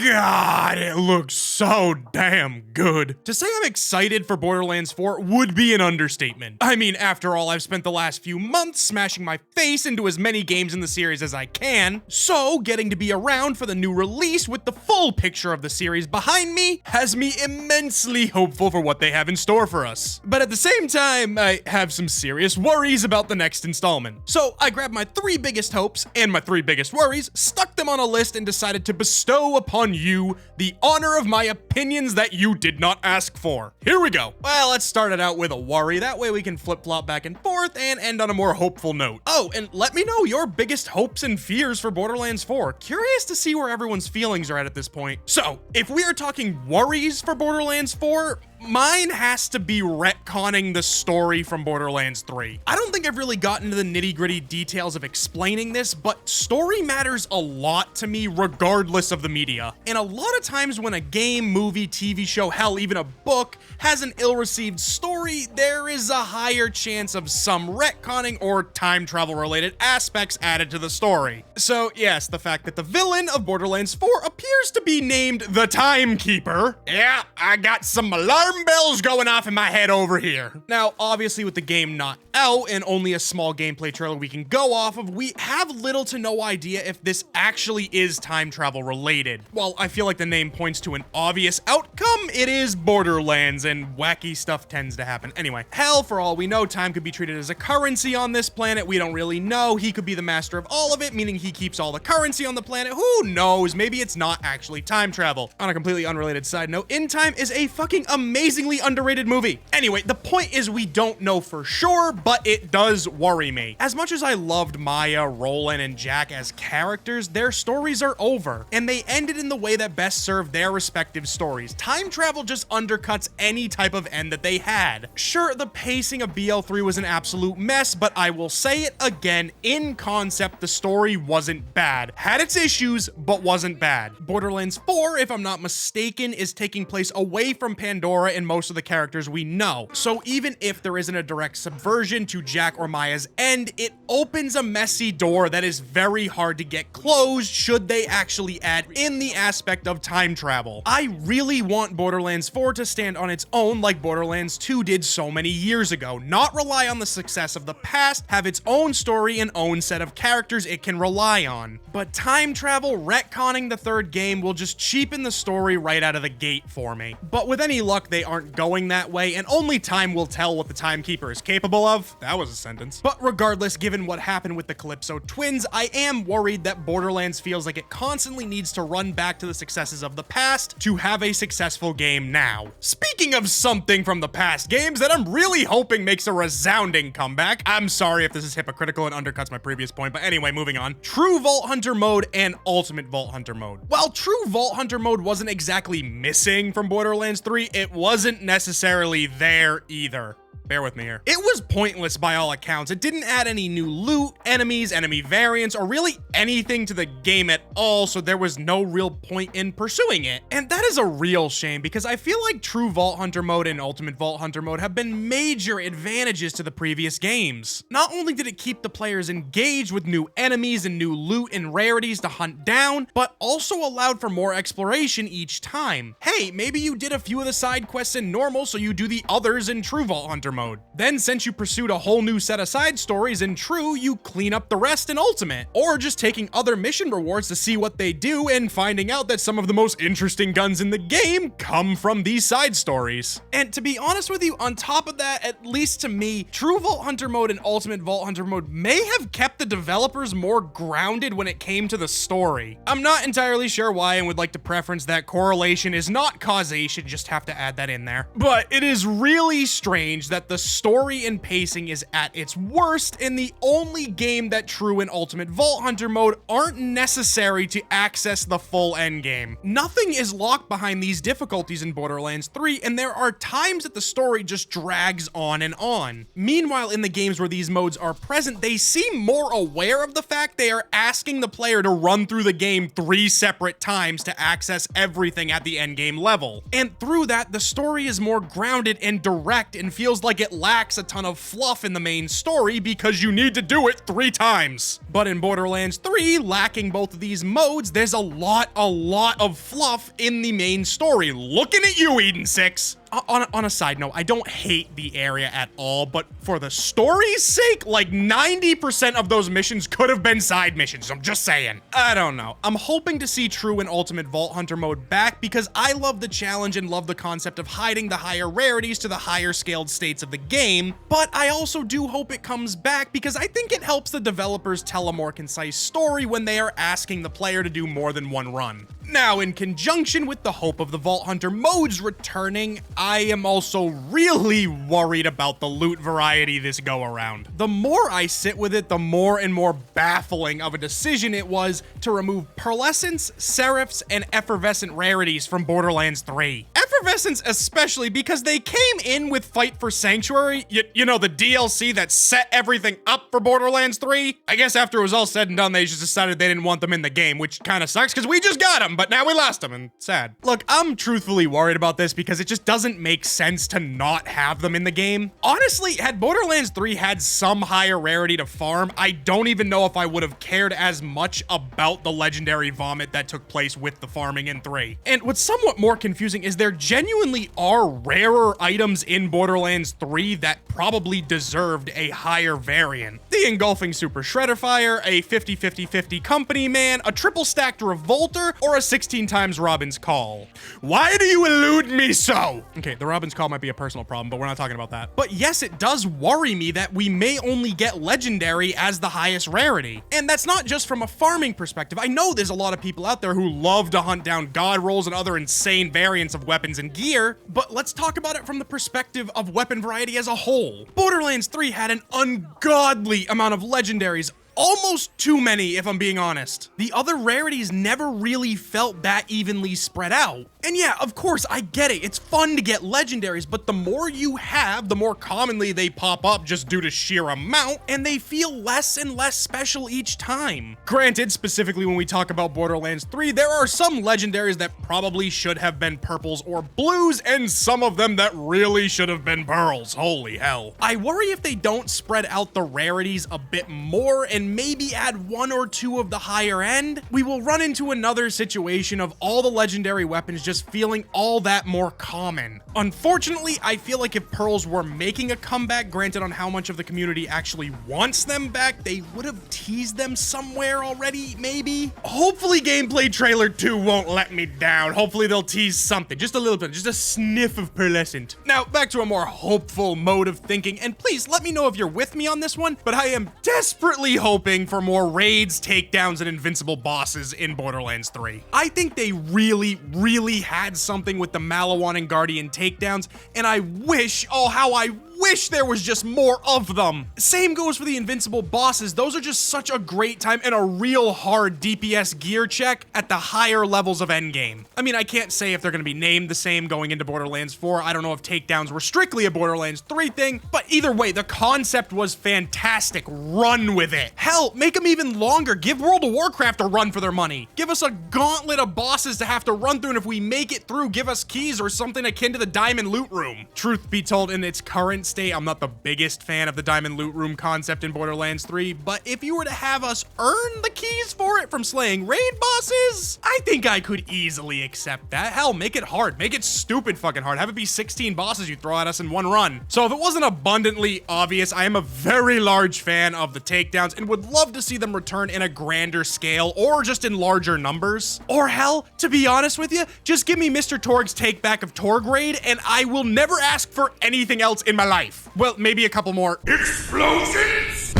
God, it looks so damn good. To say I'm excited for Borderlands 4 would be an understatement. I mean, after all, I've spent the last few months smashing my face into as many games in the series as I can, so getting to be around for the new release with the full picture of the series behind me has me immensely hopeful for what they have in store for us. But at the same time, I have some serious worries about the next installment. So I grabbed my 3 biggest hopes and my 3 biggest worries, stuck them on a list, and decided to bestow upon you the honor of my opinions that you did not ask for. Here we go. Well, let's start it out with a worry. That way we can flip-flop back and forth and end on a more hopeful note. Oh, and let me know your biggest hopes and fears for Borderlands 4. Curious to see where everyone's feelings are at this point. So, if we are talking worries for Borderlands 4, mine has to be retconning the story from Borderlands 3. I don't think I've really gotten to the nitty-gritty details of explaining this, but story matters a lot to me regardless of the media. And a lot of times when a game, movie, TV show, hell, even a book has an ill-received story, there is a higher chance of some retconning or time travel related aspects added to the story. So yes, the fact that the villain of Borderlands 4 appears to be named the Timekeeper. Yeah, I got some alarm bells going off in my head over here. Now, obviously with the game not out and only a small gameplay trailer we can go off of, we have little to no idea if this actually is time travel related. While I feel like the name points to an obvious outcome, it is Borderlands and wacky stuff tends to happen. Anyway, hell, for all we know, time could be treated as a currency on this planet. We don't really know. He could be the master of all of it, meaning he keeps all the currency on the planet. Who knows? Maybe it's not actually time travel. On a completely unrelated side note, In Time is a fucking amazingly underrated movie. Anyway, the point is we don't know for sure, but it does worry me. As much as I loved Maya, Roland, and Jack as characters, their stories are over, and they ended in the way that best served their respective stories. Time travel just undercuts any type of end that they had. Sure, the pacing of BL3 was an absolute mess, but I will say it again, in concept, the story wasn't bad. Had its issues, but wasn't bad. Borderlands 4, if I'm not mistaken, is taking place away from Pandora and most of the characters we know. So even if there isn't a direct subversion to Jack or Maya's end, it opens a messy door that is very hard to get closed should they actually add in the aspect of time travel. I really want Borderlands 4 to stand on its own like Borderlands 2 did so many years ago, not rely on the success of the past, have its own story and own set of characters it can rely on. But time travel retconning the third game will just cheapen the story right out of the gate for me. But with any luck, they aren't going that way, and only time will tell what the Timekeeper is capable of. That was a sentence. But regardless, given what happened with the Calypso twins, I am worried that Borderlands feels like it constantly needs to run back to the successes of the past to have a successful game now. Speaking of something from the past games that I'm really hoping makes a resounding comeback, I'm sorry if this is hypocritical and undercuts my previous point, but anyway, moving on. True Vault Hunter mode and Ultimate Vault Hunter mode. While True Vault Hunter mode wasn't exactly missing from Borderlands 3, it wasn't necessarily there either. Bear with me here. It was pointless by all accounts. It didn't add any new loot, enemies, enemy variants, or really anything to the game at all, so there was no real point in pursuing it. And that is a real shame because I feel like True Vault Hunter mode and Ultimate Vault Hunter mode have been major advantages to the previous games. Not only did it keep the players engaged with new enemies and new loot and rarities to hunt down, but also allowed for more exploration each time. Hey, maybe you did a few of the side quests in normal, so you do the others in True Vault Hunter mode. Then since you pursued a whole new set of side stories in True, you clean up the rest in Ultimate. Or just taking other mission rewards to see what they do and finding out that some of the most interesting guns in the game come from these side stories. And to be honest with you, on top of that, at least to me, True Vault Hunter mode and Ultimate Vault Hunter mode may have kept the developers more grounded when it came to the story. I'm not entirely sure why and would like to preference that correlation is not causation, just have to add that in there. But it is really strange that the story and pacing is at its worst in the only game that True and Ultimate Vault Hunter mode aren't necessary to access the full endgame. Nothing is locked behind these difficulties in Borderlands 3, and there are times that the story just drags on and on. Meanwhile, in the games where these modes are present, they seem more more aware of the fact they are asking the player to run through the game 3 separate times to access everything at the endgame level. And through that, the story is more grounded and direct and feels like it lacks a ton of fluff in the main story because you need to do it 3 times. But in Borderlands 3, lacking both of these modes, there's a lot of fluff in the main story. Looking at you, Eden 6. On a side note, I don't hate the area at all, but for the story's sake, like 90% of those missions could have been side missions. I'm just saying. I don't know. I'm hoping to see True and Ultimate Vault Hunter mode back because I love the challenge and love the concept of hiding the higher rarities to the higher scaled states of the game, but I also do hope it comes back because I think it helps the developers tell a more concise story when they are asking the player to do more than one run. Now, in conjunction with the hope of the Vault Hunter modes returning, I am also really worried about the loot variety this go around. The more I sit with it, the more and more baffling of a decision it was to remove Pearlescence, Seraphs, and Effervescent rarities from Borderlands 3. Effervescence especially because they came in with Fight for Sanctuary, you know, the DLC that set everything up for Borderlands 3. I guess after it was all said and done, they just decided they didn't want them in the game, which kind of sucks because we just got them, but now we lost them, and sad. Look, I'm truthfully worried about this because it just doesn't make sense to not have them in the game. Honestly, had Borderlands 3 had some higher rarity to farm, I don't even know if I would have cared as much about the legendary vomit that took place with the farming in 3. And what's somewhat more confusing is there genuinely are rarer items in Borderlands 3 that probably deserved a higher variant. The Engulfing Super Shredder Fire, a 50-50-50 Company Man, a triple stacked Revolter, or a 16 times Robin's Call. Why do you elude me so? Okay, the Robin's Call might be a personal problem, but we're not talking about that. But yes, it does worry me that we may only get Legendary as the highest rarity. And that's not just from a farming perspective. I know there's a lot of people out there who love to hunt down God rolls and other insane variants of weapons and gear, but let's talk about it from the perspective of weapon variety as a whole. Borderlands 3 had an ungodly amount of legendaries, almost too many if I'm being honest. The other rarities never really felt that evenly spread out. And yeah, of course, I get it. It's fun to get legendaries, but the more you have, the more commonly they pop up just due to sheer amount, and they feel less and less special each time. Granted, specifically when we talk about Borderlands 3, there are some legendaries that probably should have been purples or blues, and some of them that really should have been pearls. Holy hell. I worry if they don't spread out the rarities a bit more and maybe add 1 or 2 of the higher end, we will run into another situation of all the legendary weapons just feeling all that more common. Unfortunately, I feel like if pearls were making a comeback, granted on how much of the community actually wants them back, they would have teased them somewhere already, maybe? Hopefully Gameplay Trailer 2 won't let me down. Hopefully they'll tease something, just a little bit, just a sniff of pearlescent. Now, back to a more hopeful mode of thinking, and please let me know if you're with me on this one, but I am desperately hoping for more raids, takedowns, and invincible bosses in Borderlands 3. I think they really had something with the Malawan and Guardian takedowns, and I wish, oh how I wish there was just more of them. Same goes for the invincible bosses. Those are just such a great time and a real hard DPS gear check at the higher levels of Endgame. I mean, I can't say if they're gonna be named the same going into Borderlands 4. I don't know if takedowns were strictly a Borderlands 3 thing, but either way, the concept was fantastic. Run with it. Hell, make them even longer. Give World of Warcraft a run for their money. Give us a gauntlet of bosses to have to run through, and if we make it through, give us keys or something akin to the Diamond Loot Room. Truth be told, in its current state, I'm not the biggest fan of the Diamond Loot Room concept in Borderlands 3, but if you were to have us earn the keys for it from slaying raid bosses, I think I could easily accept that. Hell, make it hard. Make it stupid fucking hard. Have it be 16 bosses you throw at us in one run. So if it wasn't abundantly obvious, I am a very large fan of the takedowns and would love to see them return in a grander scale or just in larger numbers. Or hell, to be honest with you, just give me Mr. Torg's take back of Torg raid and I will never ask for anything else in my life. Well, maybe a couple more explosions.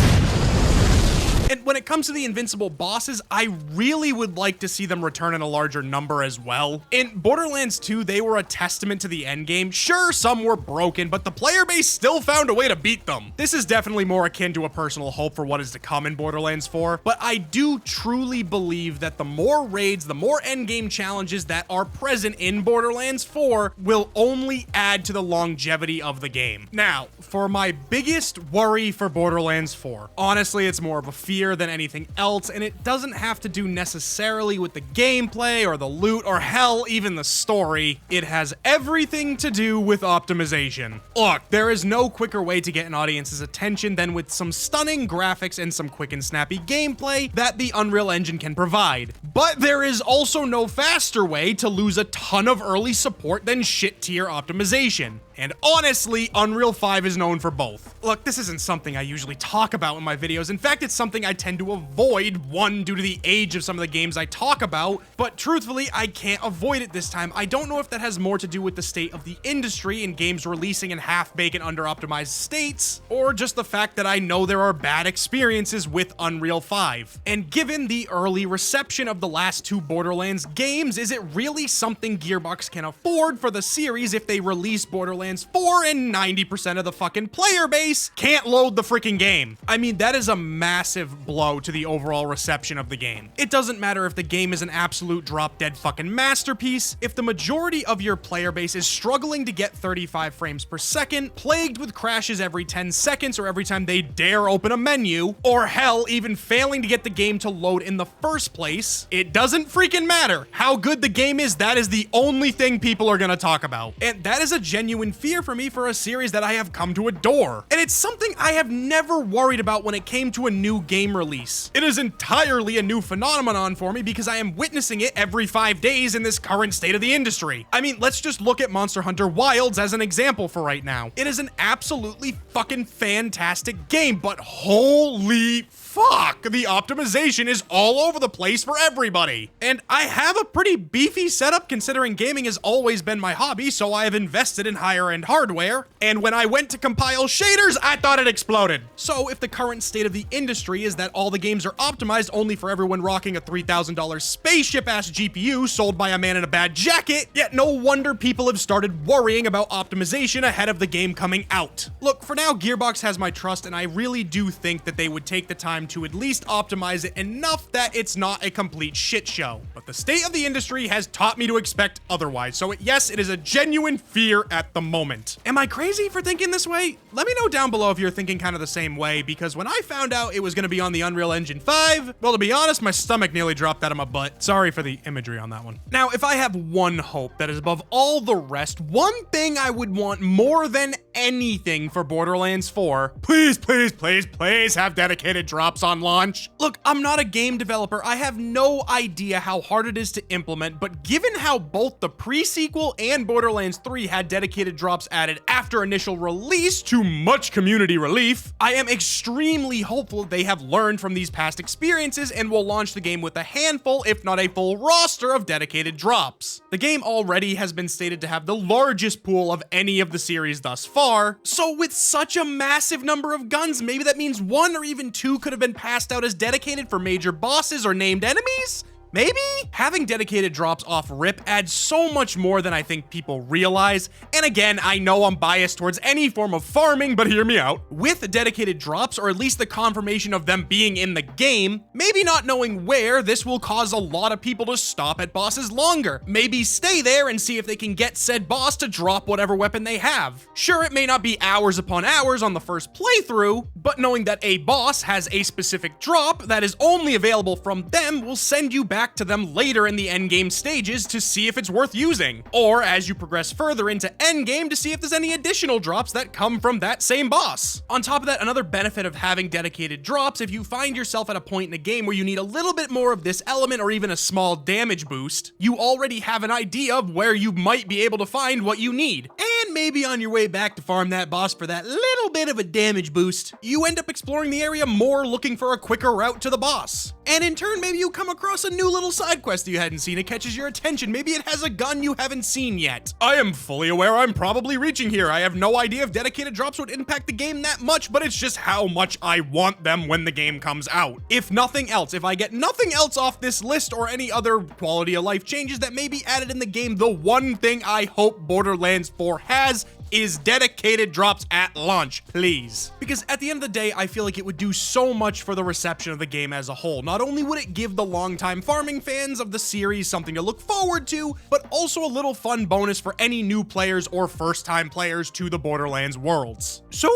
And when it comes to the invincible bosses, I really would like to see them return in a larger number as well. In Borderlands 2, they were a testament to the endgame. Sure, some were broken, but the player base still found a way to beat them. This is definitely more akin to a personal hope for what is to come in Borderlands 4, but I do truly believe that the more raids, the more endgame challenges that are present in Borderlands 4 will only add to the longevity of the game. Now, for my biggest worry for Borderlands 4, honestly, it's more of a feeling fear than anything else, and it doesn't have to do necessarily with the gameplay or the loot or hell, even the story. It has everything to do with optimization. Look, there is no quicker way to get an audience's attention than with some stunning graphics and some quick and snappy gameplay that the Unreal Engine can provide. But there is also no faster way to lose a ton of early support than shit tier optimization. And honestly, Unreal 5 is known for both. Look, this isn't something I usually talk about in my videos. In fact, it's something I tend to avoid, one, due to the age of some of the games I talk about, but truthfully, I can't avoid it this time. I don't know if that has more to do with the state of the industry and games releasing in half-baked and under-optimized states, or just the fact that I know there are bad experiences with Unreal 5. And given the early reception of the last two Borderlands games, is it really something Gearbox can afford for the series if they release Borderlands 4 and 90% of the fucking player base can't load the freaking game? I mean, that is a massive blow to the overall reception of the game. It doesn't matter if the game is an absolute drop-dead fucking masterpiece, if the majority of your player base is struggling to get 35 frames per second, plagued with crashes every 10 seconds or every time they dare open a menu, or hell, even failing to get the game to load in the first place, it doesn't freaking matter. How good the game is, that is the only thing people are gonna talk about. And that is a genuine fear for me for a series that I have come to adore. And it's something I have never worried about when it came to a new game release. It is entirely a new phenomenon for me because I am witnessing it every 5 days in this current state of the industry. I mean, let's just look at Monster Hunter Wilds as an example for right now. It is an absolutely fucking fantastic game, but holy fuck, the optimization is all over the place for everybody. And I have a pretty beefy setup considering gaming has always been my hobby, so I have invested in higher end hardware. And when I went to compile shaders, I thought it exploded. So if the current state of the industry is that all the games are optimized only for everyone rocking a $3,000 spaceship ass GPU sold by a man in a bad jacket, yet no wonder people have started worrying about optimization ahead of the game coming out. Look, for now, Gearbox has my trust, and I really do think that they would take the time to at least optimize it enough that it's not a complete shit show. But the state of the industry has taught me to expect otherwise, so yes, it is a genuine fear at the moment. Am I crazy for thinking this way? Let me know down below if you're thinking kind of the same way, because when I found out it was going to be on the Unreal Engine 5, well, to be honest, my stomach nearly dropped out of my butt. Sorry for the imagery on that one. Now, if I have one hope that is above all the rest, one thing I would want more than anything for Borderlands 4, please, please, please, please have dedicated drops on launch. Look, I'm not a game developer. I have no idea how hard it is to implement, but given how both the pre-sequel and Borderlands 3 had dedicated drops added after initial release to much community relief, I am extremely hopeful they have learned from these past experiences and will launch the game with a handful, if not a full roster of dedicated drops. The game already has been stated to have the largest pool of any of the series thus far, so with such a massive number of guns, maybe that means one or even two could have been passed out as dedicated for major bosses or named enemies? Maybe? Having dedicated drops off rip adds so much more than I think people realize. And again, I know I'm biased towards any form of farming, but hear me out. With dedicated drops, or at least the confirmation of them being in the game, maybe not knowing where, this will cause a lot of people to stop at bosses longer. Maybe stay there and see if they can get said boss to drop whatever weapon they have. Sure, it may not be hours upon hours on the first playthrough, but knowing that a boss has a specific drop that is only available from them will send you back to them later in the endgame stages to see if it's worth using, or as you progress further into endgame to see if there's any additional drops that come from that same boss. On top of that, another benefit of having dedicated drops, if you find yourself at a point in the game where you need a little bit more of this element or even a small damage boost, you already have an idea of where you might be able to find what you need. And maybe on your way back to farm that boss for that little bit of a damage boost, you end up exploring the area more looking for a quicker route to the boss. And in turn, maybe you come across a new little side quest you hadn't seen. It catches your attention. Maybe it has a gun you haven't seen yet. I am fully aware I'm probably reaching here. I have no idea if dedicated drops would impact the game that much, but it's just how much I want them when the game comes out. If nothing else, if I get nothing else off this list or any other quality of life changes that may be added in the game, the one thing I hope Borderlands 4 has is dedicated drops at launch, please. Because at the end of the day, I feel like it would do so much for the reception of the game as a whole. Not only would it give the longtime farming fans of the series something to look forward to, but also a little fun bonus for any new players or first-time players to the Borderlands worlds. So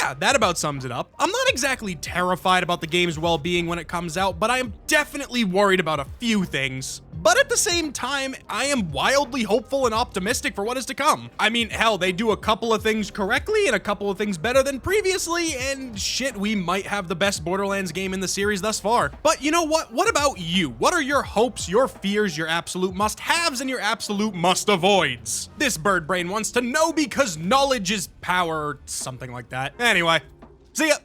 yeah, that about sums it up. I'm not exactly terrified about the game's well-being when it comes out, but I am definitely worried about a few things. But at the same time, I am wildly hopeful and optimistic for what is to come. I mean, hell, they do a couple of things correctly and a couple of things better than previously, and shit, we might have the best Borderlands game in the series thus far. But you know what? What about you? What are your hopes, your fears, your absolute must-haves, and your absolute must-avoids? This bird brain wants to know because knowledge is power, or something like that. Anyway, see ya!